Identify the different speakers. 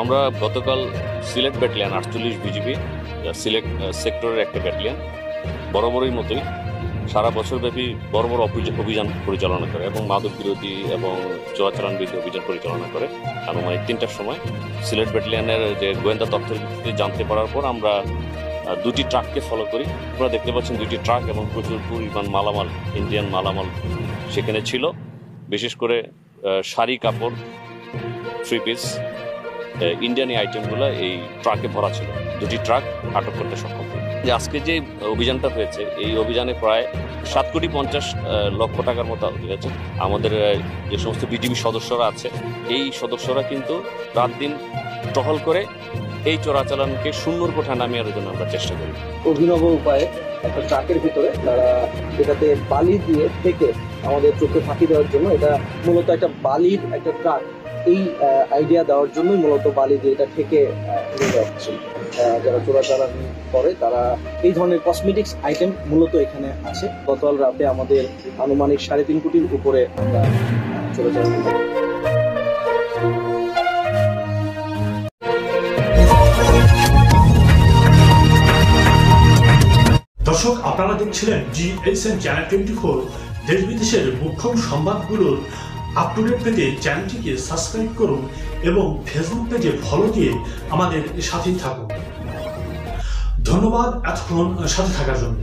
Speaker 1: আমরা গতকাল Sylhet battalion 48 BGB Sylhet সেক্টরের একটা ব্যাটালিয়ন বরাবরই মতোই সারা বছরব্যাপী বড় বড় অভিযান পরিচালনা করে এবং মাদক বিরোধী এবং চোরাচালান বিরোধী অভিযান পরিচালনা করে। আনুমানিক 3টার সময় সিলেট ব্যাটালিয়নের যে গোয়েন্দা তথ্যের ভিত্তিতে জানতে পারার পর আমরা 2টি ট্রাককে ফলো করি। আপনারা দেখতে পাচ্ছেন 2টি ট্রাক এবং প্রচুর পরিমাণ মালামাল, ইন্ডিয়ান মালামাল সেখানে ছিল। বিশেষ করে শাড়ি, কাপড়, 3 পিস ইন্ডিয়ান এই আইটেমগুলো এই ট্রাকে ভরা ছিল। 2টি ট্রাক আটক করতে সক্ষম হয়। যে আজকে যে অভিযানটা হয়েছে, এই অভিযানে প্রায় 7,50,00,000 টাকার মতো হয়েছে। আমাদের যে সমস্ত বিজিবি সদস্যরা আছে, এই সদস্যরা কিন্তু রাত দিন টহল করে এই চোরাচালানকে শূন্যর কোঠায় নামিয়ে আনার জন্য আমরা চেষ্টা করি।
Speaker 2: অভিনব উপায়ে একটা ট্রাকের ভিতরে তারা এটাতে বালি দিয়ে থেকে আমাদের চোখে ফাঁকি দেওয়ার জন্য, এটা মূলত একটা বালির একটা ট্রাক, এই আইডিয়া দেওয়ার জন্যই মূলত বালি দিয়ে এটা থেকে নিয়ে যাওয়া হচ্ছিল। যারা চোরাচালান করে তারা এই ধরনের কসমেটিক্স আইটেম মূলত এখানে আছে। গতকাল রাতে আমাদের আনুমানিক 3.5 কোটির উপরে আমরা চোরাচালান করি।
Speaker 3: দর্শক, আপনারা দেখছিলেন GSM চ্যানেল 24। দেশ বিদেশের মুখ্য সংবাদগুলোর আপ টু ডেট পেতে চ্যানেলটিকে সাবস্ক্রাইব করুন এবং ফেসবুক পেজে ফলো দিয়ে আমাদের সাথেই থাকুন। ধন্যবাদ এতক্ষণ সাথে থাকার জন্য।